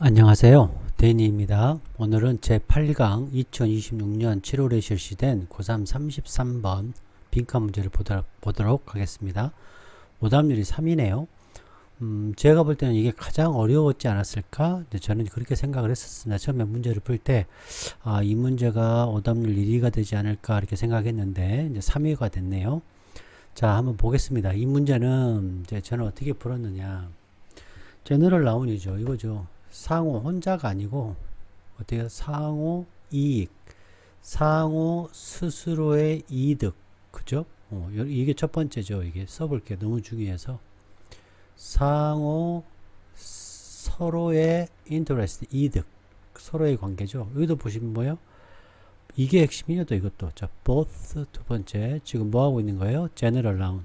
안녕하세요. 데니입니다. 오늘은 제8강 2026년 7월에 실시된 고3 33번 빈칸 문제를 보도록 하겠습니다. 오답률이 3이네요. 제가 볼 때는 이게 가장 어려웠지 않았을까? 저는 그렇게 생각을 했었습니다. 처음에 문제를 풀 때, 이 문제가 오답률 1위가 되지 않을까 이렇게 생각했는데, 이제 3위가 됐네요. 자, 한번 보겠습니다. 이 문제는 이제 저는 어떻게 풀었느냐. 제너럴 라운이죠. 이거죠. 상호 혼자가 아니고 어때요? 상호 이익, 상호 스스로의 이득, 그죠? 이게 첫 번째죠. 이게 써볼게요. 너무 중요해서 상호 서로의 인터레스트, 이득, 서로의 관계죠. 여기도 보시면 뭐요? 이게 핵심이죠. 이것도 자, both 두 번째 지금 뭐 하고 있는 거예요? general noun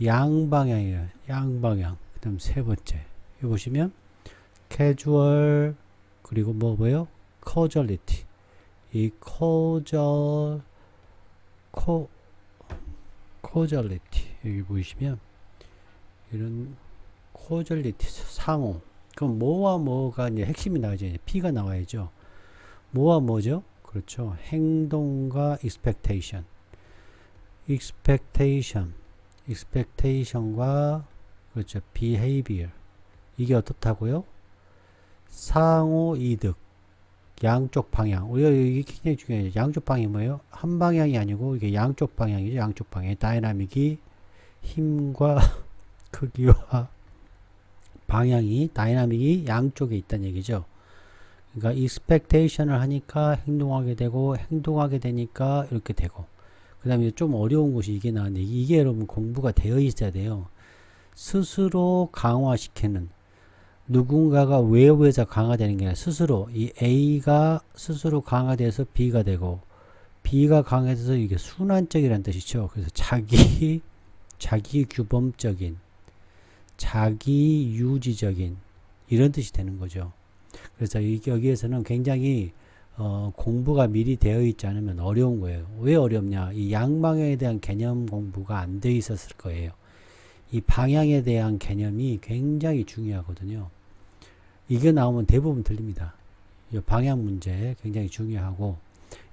양방향이에요. 양방향. 그다음 세 번째 여기 보시면 casual 그리고 뭐예요? causality. 이 causality 여기 보시면 이런 causality 상호. 그럼 뭐와 뭐가 이제 핵심이 나와야죠. P가 나와야죠. 뭐와 뭐죠? 그렇죠. 행동과 expectation과 그렇죠. behavior. 이게 어떻다고요? 상호 이득, 양쪽 방향. 우리가 이게 굉장히 중요해요. 양쪽 방향이 뭐예요? 한 방향이 아니고 이게 양쪽 방향이죠. 양쪽 방향. 다이나믹이 힘과 크기와 방향이 다이나믹이 양쪽에 있다는 얘기죠. 그러니까 expectation을 하니까 행동하게 되고 행동하게 되니까 이렇게 되고. 그다음에 좀 어려운 것이 이게 나왔는데 이게 여러분 공부가 되어 있어야 돼요. 스스로 강화시키는 누군가가 외부에서 강화되는 게 아니라 스스로 이 A가 스스로 강화돼서 B가 되고 B가 강화돼서 이게 순환적이라는 뜻이죠. 그래서 자기 규범적인 자기 유지적인 이런 뜻이 되는 거죠. 그래서 여기에서는 굉장히 공부가 미리 되어 있지 않으면 어려운 거예요. 왜 어렵냐? 이 양방향에 대한 개념 공부가 안 되어 있었을 거예요. 이 방향에 대한 개념이 굉장히 중요하거든요. 이게 나오면 대부분 틀립니다. 이 방향 문제 굉장히 중요하고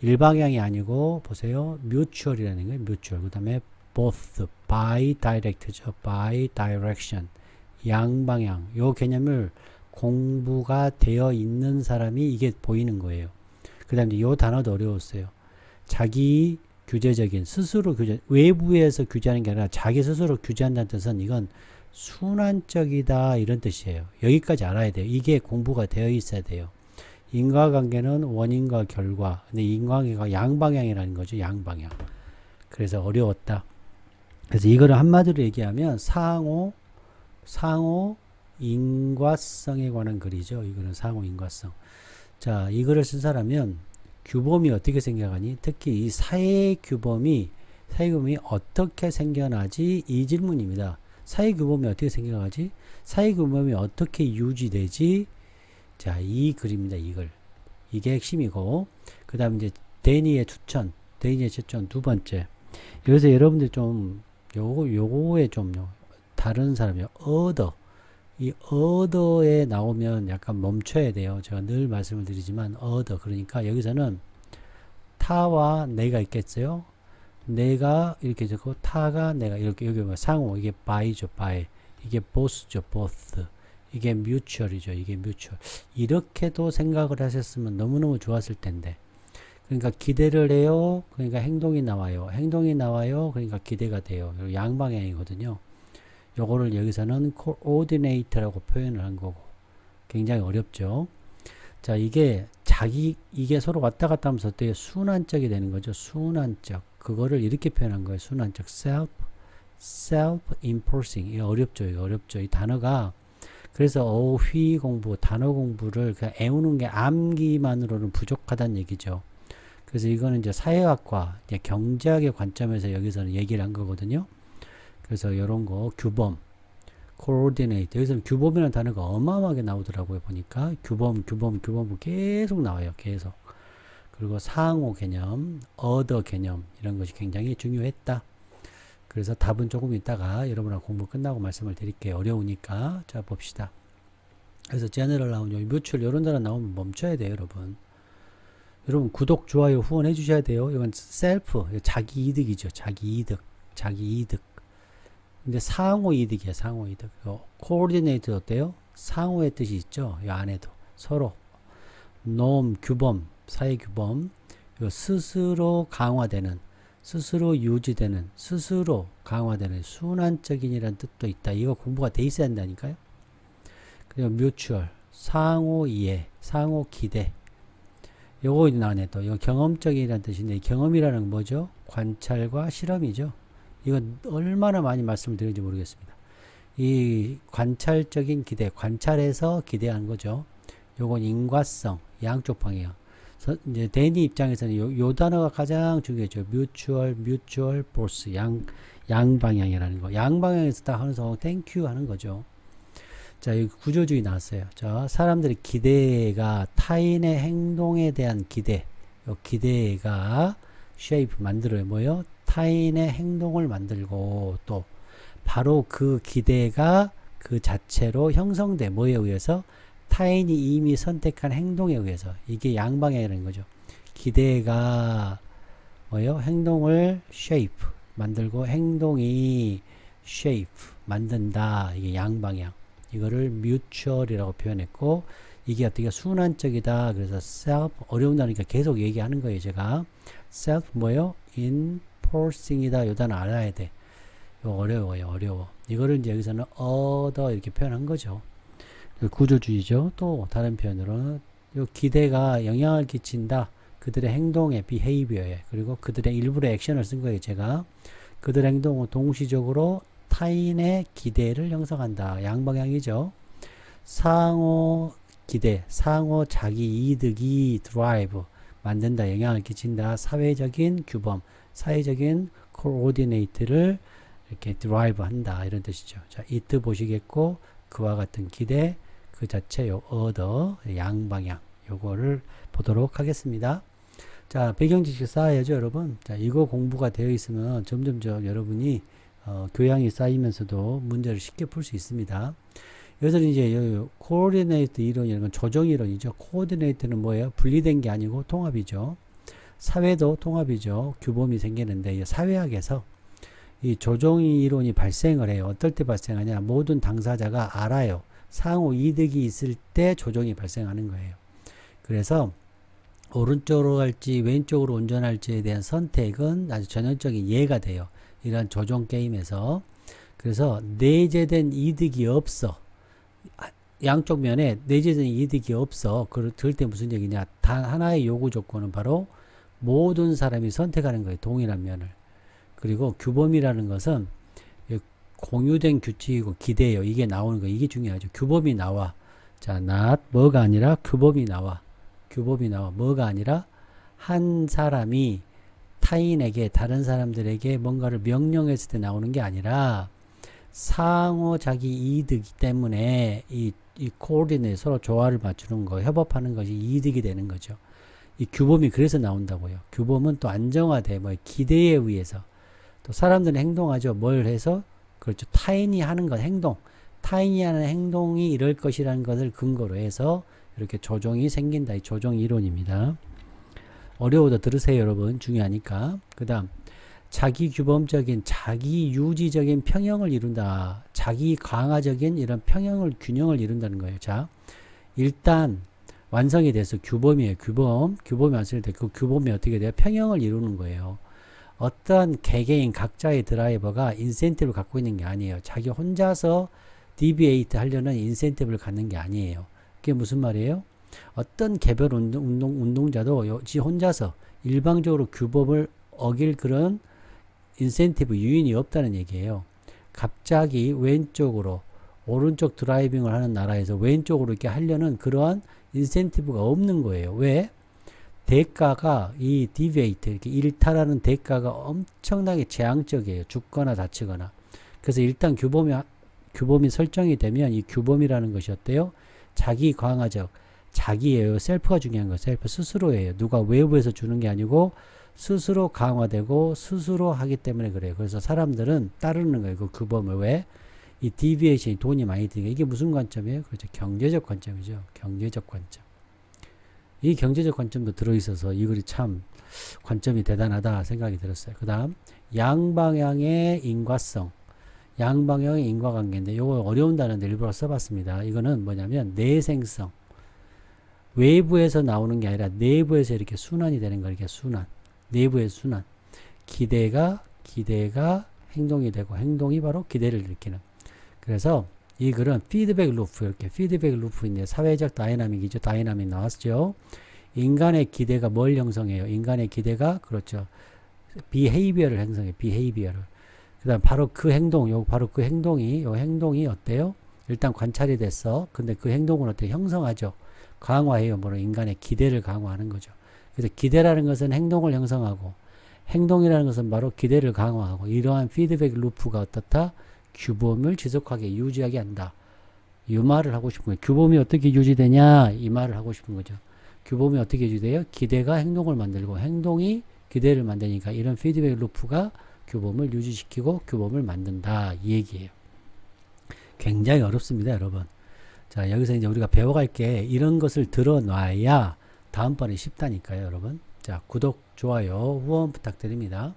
일방향이 아니고 보세요. mutual이라는 거예요. mutual. 그 다음에 both, bidirect죠. bidirection. 양방향. 요 개념을 공부가 되어 있는 사람이 이게 보이는 거예요. 그 다음에 요 단어도 어려웠어요. 자기 규제적인 스스로 규제 외부에서 규제하는 게 아니라 자기 스스로 규제한다는 뜻은 이건 순환적이다 이런 뜻이에요. 여기까지 알아야 돼요. 이게 공부가 되어 있어야 돼요. 인과관계는 원인과 결과. 근데 인과관계가 양방향이라는 거죠. 양방향. 그래서 어려웠다. 그래서 이거를 한마디로 얘기하면 상호 인과성에 관한 글이죠. 이거는 상호 인과성. 자, 이거를 쓴 사람은 규범이 어떻게 생겨가니? 특히 이 사회규범이 어떻게 생겨나지? 이 질문입니다. 사회규범이 어떻게 생겨나지? 사회규범이 어떻게 유지되지? 자, 이 글입니다. 이걸. 이게 핵심이고, 그 다음 이제 데니의 추천 두 번째. 여기서 여러분들 좀 요거에 좀 다른 사람이요. 이 other에 나오면 약간 멈춰야 돼요. 제가 늘 말씀을 드리지만 other 그러니까 여기서는 타와 내가 있겠어요. 내가 이렇게 되고 타가 내가 이렇게 여기 상호 이게 by죠. by 이게 both죠. both 이게 mutual이죠. 이게 mutual 이렇게도 생각을 하셨으면 너무너무 좋았을 텐데 그러니까 기대를 해요. 그러니까 행동이 나와요. 그러니까 기대가 돼요. 양방향이거든요. 요거를 여기서는 coordinate라고 표현을 한 거고 굉장히 어렵죠. 자, 이게 서로 왔다 갔다 하면서 어때요? 순환적이 되는 거죠. 순환적. 그거를 이렇게 표현한 거예요. 순환적. self-imposing. 이게 어렵죠. 이 단어가 그래서 어휘 공부, 단어 공부를 그냥 애우는 게 암기만으로는 부족하다는 얘기죠. 그래서 이거는 이제 사회학과, 이제 경제학의 관점에서 여기서는 얘기를 한 거거든요. 그래서 이런 거 규범, coordinate 여기서는 규범이라는 단어가 어마어마하게 나오더라고요. 보니까 규범 계속 나와요. 계속. 그리고 상호 개념, other 개념 이런 것이 굉장히 중요했다. 그래서 답은 조금 이따가 여러분하고 공부 끝나고 말씀을 드릴게요. 어려우니까. 자, 봅시다. 그래서 제너럴 나오면 뮤추얼 이런 단어 나오면 멈춰야 돼요, 여러분. 여러분 구독, 좋아요, 후원해 주셔야 돼요. 이건 셀프, 자기 이득이죠. 자기 이득, 자기 이득. 근데 상호 이득이야, 상호 이득. 코오디네이트 어때요? 상호의 뜻이 있죠. 이 안에도 서로 놈, 규범, 사회 규범, 스스로 강화되는, 스스로 유지되는, 스스로 강화되는 순환적인이라는 뜻도 있다. 이거 공부가 돼 있어야 한다니까요. 그리고 뮤추얼, 상호 이해, 상호 기대. 요거 나오네 또. 이거 경험적이라는 뜻인데, 경험이라는 건 뭐죠? 관찰과 실험이죠. 이건 얼마나 많이 말씀을 드리는지 모르겠습니다. 이 관찰적인 기대, 관찰해서 기대하는 거죠. 요건 인과성, 양쪽 방향. 이제 대니 입장에서는 요 단어가 가장 중요하죠. 뮤추얼 보스, 양방향이라는 거. 양방향에서 딱 하면서 땡큐 하는 거죠. 자, 여기 구조주의 나왔어요. 자, 사람들의 기대가 타인의 행동에 대한 기대. 요 기대가 쉐이프 만들어요. 뭐요? 타인의 행동을 만들고 또 바로 그 기대가 그 자체로 형성돼. 뭐에 의해서? 타인이 이미 선택한 행동에 의해서. 이게 양방향이라는 거죠. 기대가 뭐요? 행동을 쉐이프 만들고 행동이 쉐이프 만든다. 이게 양방향. 이거를 뮤추얼이라고 표현했고, 이게 어떻게 순환적이다. 그래서 self, 어려운 단어니까 계속 얘기하는 거예요, 제가. self 뭐요? enforcing이다. 요 단어 알아야 돼. 이거 어려워요, 어려워. 이거를 이제 여기서는 other 이렇게 표현한 거죠. 구조주의죠. 또 다른 표현으로는 요 기대가 영향을 끼친다. 그들의 행동에, behavior에, 그리고 그들의 일부러 액션을 쓴 거예요, 제가. 그들의 행동은 동시적으로 타인의 기대를 형성한다. 양방향이죠. 상호 기대, 상호 자기 이득이 드라이브, 만든다, 영향을 끼친다. 사회적인 규범, 사회적인 코오디네이트를 이렇게 드라이브 한다. 이런 뜻이죠. 자, 이 뜻 보시겠고, 그와 같은 기대, 그 자체 요 얻어, 양방향, 요거를 보도록 하겠습니다. 자, 배경 지식 쌓아야죠, 여러분. 자, 이거 공부가 되어 있으면 점점점 여러분이 교양이 쌓이면서도 문제를 쉽게 풀 수 있습니다. 여기서 이제 코오디네이트 이론이라는 건 조정 이론이죠. 코오디네이트는 뭐예요? 분리된 게 아니고 통합이죠. 사회도 통합이죠. 규범이 생기는데 사회학에서 이 조정 이론이 발생을 해요. 어떨 때 발생하냐? 모든 당사자가 알아요. 상호 이득이 있을 때 조정이 발생하는 거예요. 그래서 오른쪽으로 갈지 왼쪽으로 운전할지에 대한 선택은 아주 전형적인 예가 돼요. 이런 조종 게임에서. 그래서 내재된 이득이 없어. 양쪽 면에 내재된 이득이 없어. 그럴 때 무슨 얘기냐? 단 하나의 요구 조건은 바로 모든 사람이 선택하는 거예요. 동일한 면을. 그리고 규범이라는 것은 공유된 규칙이고 기대예요. 이게 나오는 거. 이게 중요하죠. 규범이 나와. 자, not 뭐가 아니라 규범이 나와. 규범이 나와. 뭐가 아니라 한 사람이 타인에게, 다른 사람들에게 뭔가를 명령했을 때 나오는 게 아니라 상호 자기 이득 때문에 이 코오디네이트 서로 조화를 맞추는 거, 협업하는 것이 이득이 되는 거죠. 이 규범이 그래서 나온다고요. 규범은 또 안정화돼. 뭐 기대에 의해서. 또 사람들은 행동하죠. 뭘 해서? 그렇죠. 타인이 하는 것, 행동. 타인이 하는 행동이 이럴 것이라는 것을 근거로 해서 이렇게 조정이 생긴다. 이 조정 이론입니다. 어려워도 들으세요, 여러분. 중요하니까. 그 다음, 자기 규범적인, 자기 유지적인 평형을 이룬다. 자기 강화적인 이런 평형을, 균형을 이룬다는 거예요. 자, 일단 완성이 돼서 규범이에요. 규범이 완성이 돼. 그 규범이 어떻게 돼요? 평형을 이루는 거예요. 어떤 개개인 각자의 드라이버가 인센티브를 갖고 있는 게 아니에요. 자기 혼자서 디비에이트 하려는 인센티브를 갖는 게 아니에요. 그게 무슨 말이에요? 어떤 개별 운동자도 지 혼자서 일방적으로 규범을 어길 그런 인센티브 유인이 없다는 얘기예요. 갑자기 왼쪽으로 오른쪽 드라이빙을 하는 나라에서 왼쪽으로 이렇게 하려는 그러한 인센티브가 없는 거예요. 왜? 대가가 이 디베이트 이렇게 일탈하는 대가가 엄청나게 재앙적이에요. 죽거나 다치거나. 그래서 일단 규범이 설정이 되면 이 규범이라는 것이 어때요? 자기 강화적, 자기예요. 셀프가 중요한 거예요. 셀프 스스로예요. 누가 외부에서 주는 게 아니고 스스로 강화되고 스스로 하기 때문에 그래요. 그래서 사람들은 따르는 거예요. 그 규범을. 왜? 이 디비에이션이 돈이 많이 드니까 이게 무슨 관점이에요? 그렇죠. 경제적 관점이죠. 경제적 관점. 이 경제적 관점도 들어있어서 이 글이 참 관점이 대단하다 생각이 들었어요. 그 다음 양방향의 인과성. 양방향의 인과관계인데 이거 어려운 단어인데 일부러 써봤습니다. 이거는 뭐냐면 내생성. 외부에서 나오는 게 아니라 내부에서 이렇게 순환이 되는 거. 이렇게 순환. 내부의 순환. 기대가 행동이 되고 행동이 바로 기대를 일으키는. 그래서 이 글은 피드백 루프, 이렇게 피드백 루프인데 사회적 다이나믹이죠. 다이나믹 나왔죠. 인간의 기대가 뭘 형성해요? 인간의 기대가 그렇죠. 비헤이비어를 형성해요. 비헤이비어를. 그다음 바로 그 행동, 바로 그 행동이 어때요? 일단 관찰이 됐어. 근데 그 행동은 어떻게 형성하죠? 강화해요. 뭐로 인간의 기대를 강화하는 거죠. 그래서 기대라는 것은 행동을 형성하고 행동이라는 것은 바로 기대를 강화하고 이러한 피드백 루프가 어떻다? 규범을 지속하게 유지하게 한다. 이 말을 하고 싶은 거예요. 규범이 어떻게 유지되냐? 이 말을 하고 싶은 거죠. 규범이 어떻게 유지돼요? 기대가 행동을 만들고 행동이 기대를 만드니까 이런 피드백 루프가 규범을 유지시키고 규범을 만든다. 이 얘기예요. 굉장히 어렵습니다, 여러분. 자, 여기서 이제 우리가 배워갈 게 이런 것을 들어놔야 다음번에 쉽다니까요, 여러분. 자, 구독, 좋아요, 후원 부탁드립니다.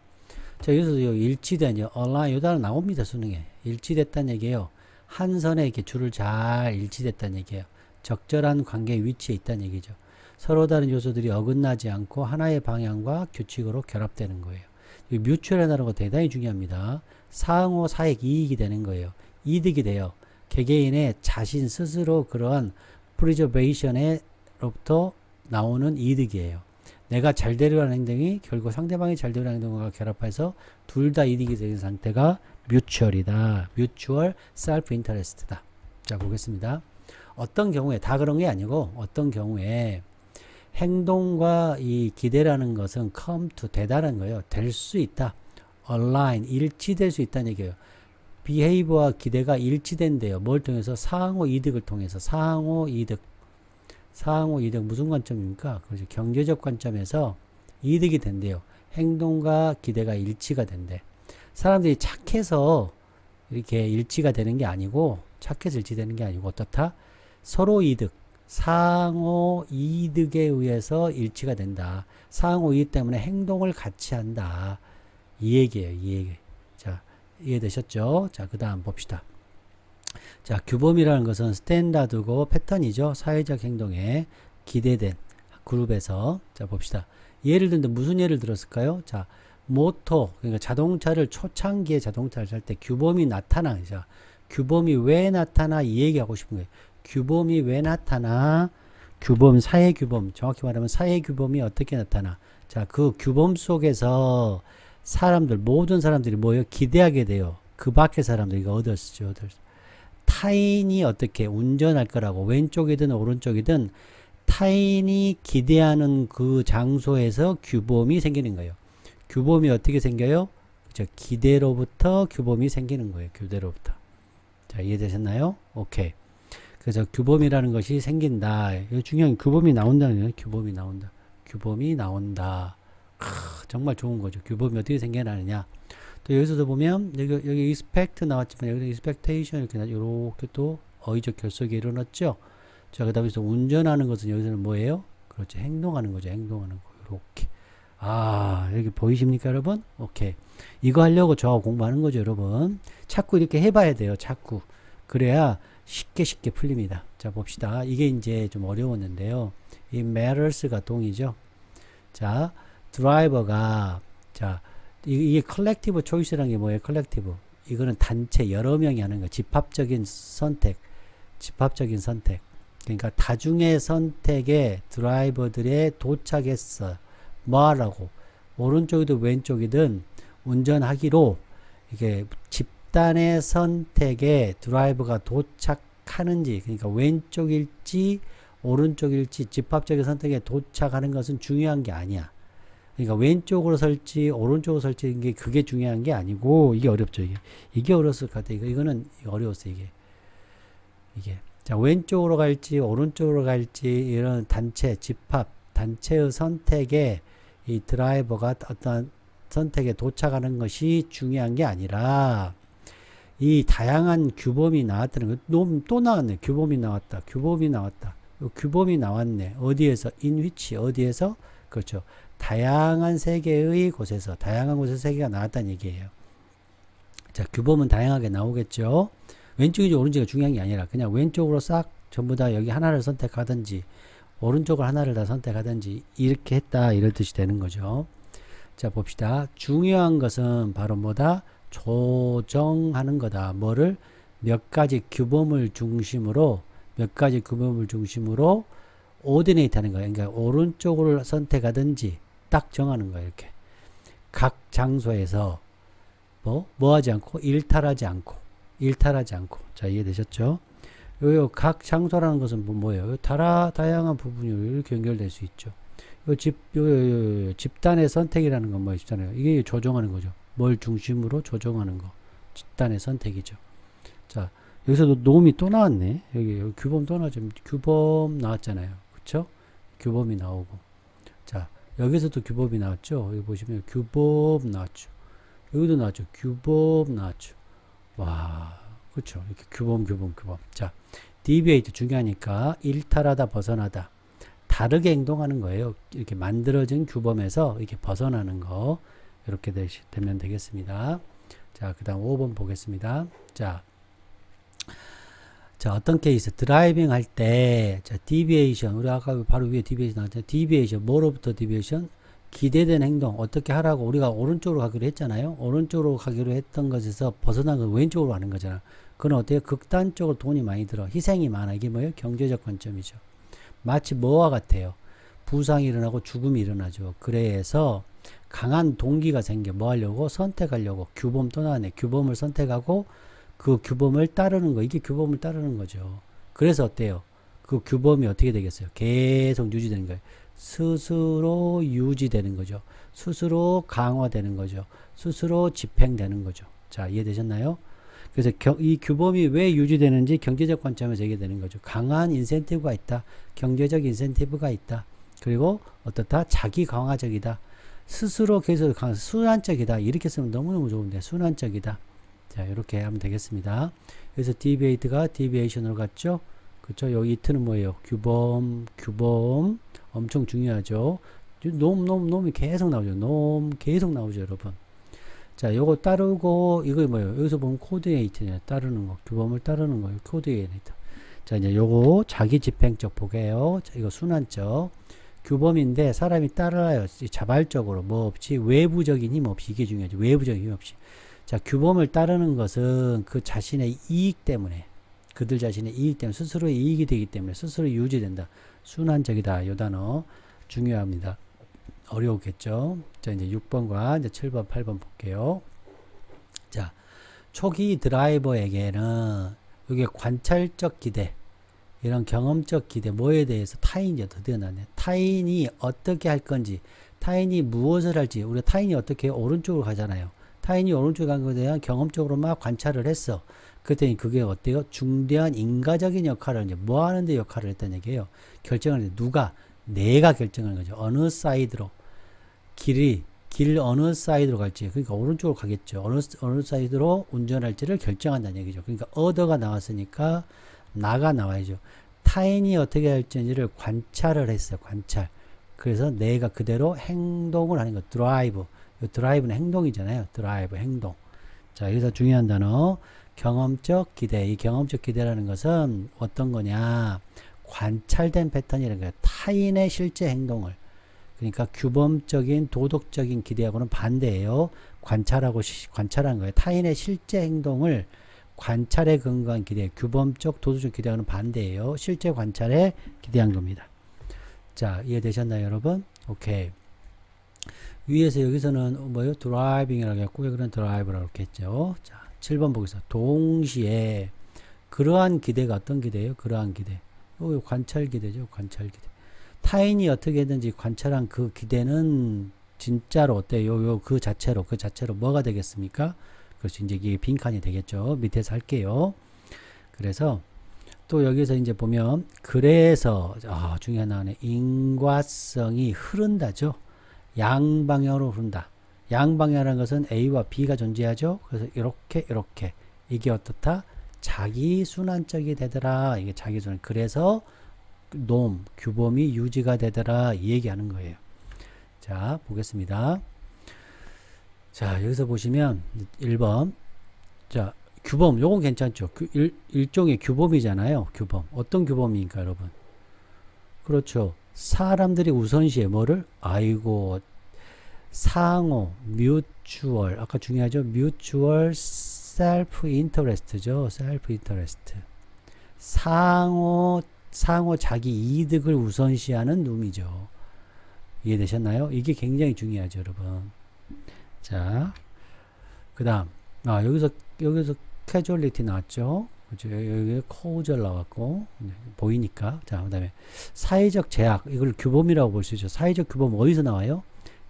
자, 여기서 일치된, align, 이 단어 나옵니다, 수능에. 일치됐다는 얘기예요. 한 선에 이렇게 줄을 잘 일치됐다는 얘기예요. 적절한 관계 위치에 있다는 얘기죠. 서로 다른 요소들이 어긋나지 않고 하나의 방향과 규칙으로 결합되는 거예요. 이 뮤추얼이라는 거 대단히 중요합니다. 상호 사익 이익이 되는 거예요. 이득이 돼요. 개개인의 자신 스스로 그러한 프리저베이션으로부터 나오는 이득이에요. 내가 잘 되려는 행동이 결국 상대방이 잘 되려는 행동과 결합해서 둘 다 이득이 되는 상태가 뮤추얼이다. 뮤추얼 셀프 인터레스트다. 자, 보겠습니다. 어떤 경우에, 다 그런 게 아니고 어떤 경우에 행동과 이 기대라는 것은 come to, 되다는 거예요. 될 수 있다. align, 일치될 수 있다는 얘기예요. behavior와 기대가 일치된대요. 뭘 통해서? 상호 이득을 통해서. 상호 이득 무슨 관점입니까? 그렇죠. 경제적 관점에서 이득이 된대요. 행동과 기대가 일치가 된대. 사람들이 착해서 이렇게 일치가 되는 게 아니고, 착해서 일치되는 게 아니고 어떻다? 서로 이득, 상호 이득에 의해서 일치가 된다. 상호 이익 때문에 행동을 같이 한다. 이 얘기예요. 이 얘기. 자, 이해되셨죠? 자, 그 다음 봅시다. 자, 규범이라는 것은 스탠다드고 패턴이죠. 사회적 행동에 기대된 그룹에서. 자, 봅시다. 예를 들는데 무슨 예를 들었을까요? 자, 모터, 그러니까 자동차를 초창기에 자동차를 살 때 규범이 나타나죠. 규범이 왜 나타나? 이 얘기하고 싶은 거예요. 규범이 왜 나타나? 규범, 사회 규범, 정확히 말하면 사회 규범이 어떻게 나타나? 자, 그 규범 속에서 사람들, 모든 사람들이 뭐예요? 기대하게 돼요. 그 밖의 사람들이 얻었죠. 타인이 어떻게 운전할 거라고, 왼쪽이든 오른쪽이든 타인이 기대하는 그 장소에서 규범이 생기는 거예요. 규범이 어떻게 생겨요? 그렇죠. 기대로부터 규범이 생기는 거예요. 기대로부터. 자, 이해되셨나요? 오케이. 그래서 규범이라는 것이 생긴다. 이거 중요한 규범이 나온다는 거예요. 규범이 나온다. 규범이 나온다. 정말 좋은 거죠. 규범이 어떻게 생겨나느냐. 또 여기서도 보면 여기 expect 나왔지만 여기서 expectation 이렇게 또 어휘적 결속이 일어났죠. 자, 그 다음에 운전하는 것은 여기서는 뭐예요? 그렇죠. 행동하는 거죠. 행동하는 거. 이렇게. 아, 여기 보이십니까, 여러분? 오케이. 이거 하려고 저하고 공부하는 거죠, 여러분. 자꾸 이렇게 해봐야 돼요. 자꾸. 그래야 쉽게 풀립니다. 자, 봅시다. 이게 이제 좀 어려웠는데요. 이 matters가 동이죠. 자, 드라이버가, 자, 이게 컬렉티브 초이스라는 게 뭐예요? 컬렉티브. 이거는 단체, 여러 명이 하는 거. 집합적인 선택. 그러니까 다중의 선택에 드라이버들의 도착했어. 뭐 하라고? 오른쪽이든 왼쪽이든 운전하기로 이게 집단의 선택에 드라이버가 도착하는지, 그러니까 왼쪽일지 오른쪽일지 집합적인 선택에 도착하는 것은 중요한 게 아니야. 그러니까 왼쪽으로 설지 오른쪽으로 설지 게 그게 중요한 게 아니고, 이게 어렵죠. 이게 어려웠을 것 같아. 이거는 어려웠어. 이게 자, 왼쪽으로 갈지 오른쪽으로 갈지 이런 단체, 집합, 단체의 선택에 이 드라이버가 어떤 선택에 도착하는 것이 중요한 게 아니라 이 다양한 규범이 나왔다는 거. 또 나왔네. 규범이 나왔다. 규범이 나왔다. 규범이 나왔네. 어디에서? in which. 어디에서? 그렇죠. 다양한 세계의 곳에서, 다양한 곳에서 세계가 나왔다는 얘기예요. 자, 규범은 다양하게 나오겠죠. 왼쪽이지 오른쪽이 중요한 게 아니라 그냥 왼쪽으로 싹 전부 다 여기 하나를 선택하든지 오른쪽을 하나를 다 선택하든지 이렇게 했다 이런 뜻이 되는 거죠. 자, 봅시다. 중요한 것은 바로 뭐다? 조정하는 거다. 뭐를? 몇 가지 규범을 중심으로 오디네이트 하는 거예요. 그러니까 오른쪽을 선택하든지 딱 정하는 거예요. 이렇게 각 장소에서 뭐 하지 않고 일탈하지 않고. 자, 이해되셨죠? 요 각 장소라는 것은 뭐예요? 다양한 부분이 이렇게 연결될 수 있죠. 집단의 선택이라는 건 뭐 있잖아요. 이게 조정하는 거죠. 뭘 중심으로 조정하는 거. 집단의 선택이죠. 자, 여기서도 놈이 또 나왔네. 여기 규범 또 나왔죠. 규범 나왔잖아요. 그쵸? 규범이 나오고. 자, 여기서도 규범이 나왔죠. 여기 보시면 규범 나왔죠. 여기도 나왔죠. 규범 나왔죠. 와, 그쵸. 이렇게 규범. 자, deviate 중요하니까 일탈하다, 벗어나다. 다르게 행동하는 거예요. 이렇게 만들어진 규범에서 이렇게 벗어나는 거. 이렇게 되면 되겠습니다. 자, 그 다음 5번 보겠습니다. 자, 어떤 케이스? 드라이빙 할 때, 자, deviation. 우리 아까 바로 위에 deviation 나왔잖아요. deviation. 뭐로부터 deviation? 기대된 행동. 어떻게 하라고 우리가 오른쪽으로 가기로 했잖아요. 오른쪽으로 가기로 했던 것에서 벗어난 건 왼쪽으로 가는 거잖아. 그건 어때요? 극단적으로 돈이 많이 들어. 희생이 많아. 이게 뭐예요? 경제적 관점이죠. 마치 뭐와 같아요? 부상이 일어나고 죽음이 일어나죠. 그래서 강한 동기가 생겨. 뭐 하려고? 선택하려고. 규범 또 나왔네. 규범을 선택하고 그 규범을 따르는 거. 이게 규범을 따르는 거죠. 그래서 어때요? 그 규범이 어떻게 되겠어요? 계속 유지되는 거예요. 스스로 유지되는 거죠. 스스로 강화되는 거죠. 스스로 집행되는 거죠. 자, 이해되셨나요? 그래서 이 규범이 왜 유지되는지 경제적 관점에서 얘기되는 거죠. 강한 인센티브가 있다. 경제적 인센티브가 있다. 그리고 어떻다? 자기 강화적이다. 스스로 계속 순환적이다. 이렇게 쓰면 너무너무 좋은데 순환적이다. 자, 이렇게 하면 되겠습니다. 그래서 deviate가 deviation으로 갔죠. 그렇죠? 여기 이트는 뭐예요? 규범 엄청 중요하죠. 놈이 계속 나오죠. 계속 나오죠, 여러분. 자, 요거 따르고 이거 뭐예요? 여기서 보면 코디네이트냐 따르는 거, 규범을 따르는 거예요. 코디네이트. 자, 이제 요거 자기 집행적 보게요. 자, 이거 순환적 규범인데 사람이 따라요. 자발적으로 뭐 없이 외부적인 힘 없이 이게 중요하죠. 외부적인 힘 없이. 자, 규범을 따르는 것은 그 자신의 이익 때문에 그들 자신의 이익 때문에 스스로의 이익이 되기 때문에 스스로 유지된다. 순환적이다. 요 단어 중요합니다. 어려웠겠죠. 자, 이제 6번과 이제 7번, 8번 볼게요. 자, 초기 드라이버에게는 이게 관찰적 기대, 이런 경험적 기대, 뭐에 대해서 타인이 드디어 나네. 타인이 어떻게 할 건지, 타인이 무엇을 할지, 우리가 타인이 어떻게 오른쪽으로 가잖아요. 타인이 오른쪽에 간 것에 대한 경험적으로 막 관찰을 했어. 그랬더니 그게 어때요? 중대한 인과적인 역할을, 이제 뭐 하는데 역할을 했다는 얘기예요. 결정을 했는데 누가? 내가 결정하는 거죠. 어느 사이드로. 길 어느 사이드로 갈지. 그러니까 오른쪽으로 가겠죠. 어느 사이드로 운전할지를 결정한다는 얘기죠. 그러니까 어더가 나왔으니까 나가 나와야죠. 타인이 어떻게 할지를 관찰을 했어요. 관찰. 그래서 내가 그대로 행동을 하는 거. 드라이브. 드라이브는 행동이잖아요. 드라이브, 행동. 자, 여기서 중요한 단어. 경험적 기대. 이 경험적 기대라는 것은 어떤 거냐. 관찰된 패턴이라는 거예요. 타인의 실제 행동을. 그러니까 규범적인 도덕적인 기대하고는 반대예요. 관찰한 거예요. 타인의 실제 행동을 관찰에 근거한 기대, 규범적 도덕적 기대하고는 반대예요. 실제 관찰에 기대한 겁니다. 자, 이해되셨나요, 여러분? 오케이. 위에서 여기서는 뭐예요? 드라이빙이라고 했고 여기는 드라이브라고 했죠. 자, 7번 보겠습니다. 동시에 그러한 기대가 어떤 기대예요? 그러한 기대. 관찰 기대죠. 관찰 기대. 타인이 어떻게 했는지 관찰한 그 기대는 진짜로 어때요? 그 자체로 뭐가 되겠습니까? 그렇죠. 이제 이게 빈칸이 되겠죠. 밑에서 할게요. 그래서 또 여기서 이제 보면 그래서 중요한 단어는 인과성이 흐른다죠. 양방향으로 흐른다. 양방향이라는 것은 A와 B가 존재하죠. 그래서 이렇게 이게 어떻다? 자기순환적이 되더라. 이게 자기순환. 그래서 놈, 규범이 유지가 되더라. 이 얘기하는 거예요. 자, 보겠습니다. 자, 여기서 보시면 1번. 자, 규범. 요건 괜찮죠? 일종의 규범이잖아요. 규범. 어떤 규범입니까, 여러분? 그렇죠. 사람들이 우선시해 뭐를? 아이고, 상호, 뮤추얼. 아까 중요하죠? 뮤추얼 셀프 인터레스트죠. 셀프 인터레스트. 상호 자기 이득을 우선시하는 놈이죠. 이해되셨나요? 이게 굉장히 중요하죠, 여러분. 자, 그 다음. 여기서 캐주얼리티 나왔죠? 그죠? 여기 코우절 나왔고, 보이니까. 자, 그 다음에 사회적 제약. 이걸 규범이라고 볼 수 있죠. 사회적 규범 어디서 나와요?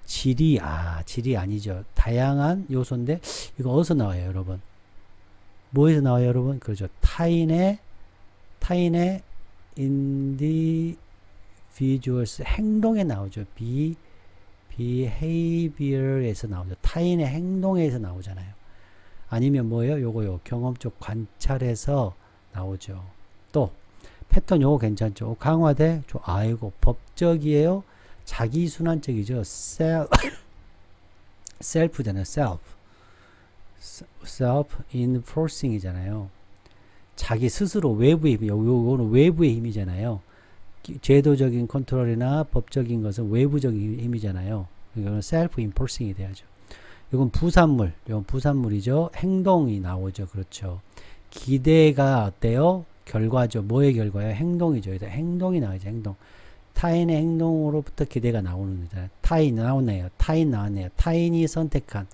질이 아니죠. 다양한 요소인데, 이거 어디서 나와요, 여러분? 뭐에서 나와요, 여러분? 그렇죠. 타인의 individuals 행동에 나오죠. behavior에서 나오죠. 타인의 행동에서 나오잖아요. 아니면 뭐예요? 요거요. 경험적 관찰에서 나오죠. 또 패턴 요거 괜찮죠. 강화돼. 아이고 법적이에요. 자기순환적이죠. self잖아요. self-enforcing 이잖아요. 자기 스스로 외부의 힘, 요거는 외부의 힘이잖아요. 제도적인 컨트롤이나 법적인 것은 외부적인 힘이잖아요. 이거는 self-enforcing이 돼야죠. 이건 부산물, 이건 부산물이죠. 행동이 나오죠. 그렇죠. 기대가 어때요? 결과죠. 뭐의 결과요? 행동이죠. 행동이 나오죠. 행동. 타인의 행동으로부터 기대가 나오는 거잖아요. 타인 나오네요. 타인이 선택한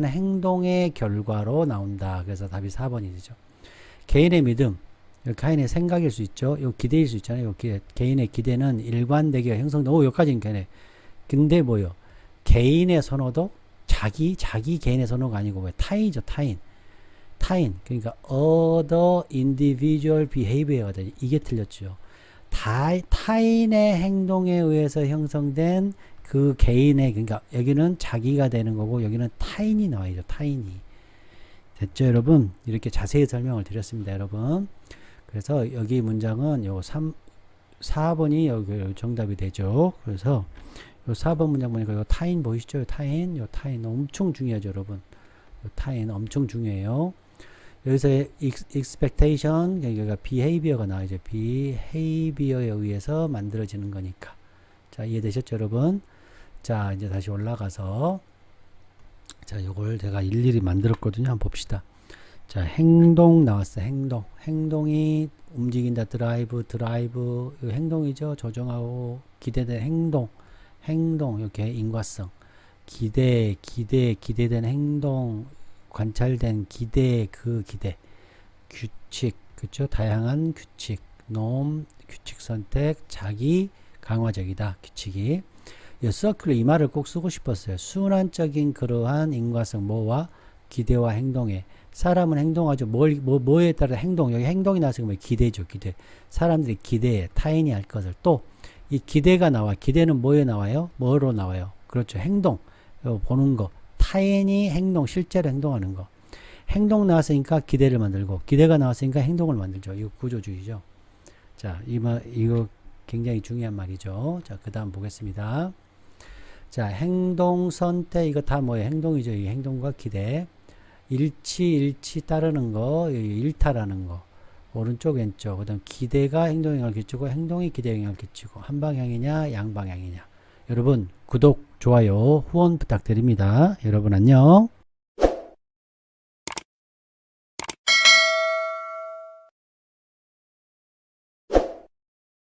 행동의 결과로 나온다. 그래서 답이 4번이 되죠. 개인의 믿음, 개인의 생각일 수 있죠. 요 기대일 수 있잖아요. 개인의 기대는 일관되게 형성돼. 여기까지는 개네. 근데 뭐요? 개인의 선호도 자기 개인의 선호가 아니고 왜 타인이죠. 타인. 그러니까 other individual behavior가 되죠. 이게 틀렸죠. 타인의 행동에 의해서 형성된 그 개인의, 그러니까 여기는 자기가 되는 거고 여기는 타인이 나와야죠. 타인이. 됐죠, 여러분? 이렇게 자세히 설명을 드렸습니다, 여러분. 그래서 여기 문장은 요 4번이 여기 정답이 되죠. 그래서 요 4번 문장 보니까 요 타인 보이시죠? 요 타인 엄청 중요하죠, 여러분. 요 타인 엄청 중요해요. 여기서 expectation, 여기가 behavior가 나와야죠. behavior에 의해서 만들어지는 거니까. 자, 이해되셨죠, 여러분? 자, 이제 다시 올라가서, 자, 요걸 제가 일일이 만들었거든요. 한번 봅시다. 자, 행동 나왔어요. 행동이 움직인다. 드라이브, 이거 행동이죠. 조정하고, 기대된 행동, 이렇게 인과성. 기대된 행동, 관찰된 기대, 규칙, 그쵸? 다양한 규칙, 규칙 선택, 자기 강화적이다. 규칙이. 이 서클 이 말을 꼭 쓰고 싶었어요. 순환적인 그러한 인과성, 뭐와 기대와 행동에. 사람은 행동하죠. 뭐에 따라 행동, 여기 행동이 나와서 기대죠. 기대. 사람들이 기대해. 타인이 할 것을. 또 이 기대가 나와. 기대는 뭐에 나와요? 뭐로 나와요? 그렇죠. 행동. 보는 거. 타인이 실제로 행동하는 거. 행동 나왔으니까 기대를 만들고, 기대가 나왔으니까 행동을 만들죠. 이거 구조주의죠. 자, 이거 굉장히 중요한 말이죠. 자, 그 다음 보겠습니다. 자, 행동 선택, 이거 다 뭐예요? 행동이죠. 이 행동과 기대. 일치 따르는 거, 일탈하는 거. 오른쪽, 왼쪽. 그 다음 기대가 행동 영향을 끼치고, 행동이 기대 영향을 끼치고, 한 방향이냐, 양 방향이냐. 여러분, 구독, 좋아요, 후원 부탁드립니다. 여러분 안녕.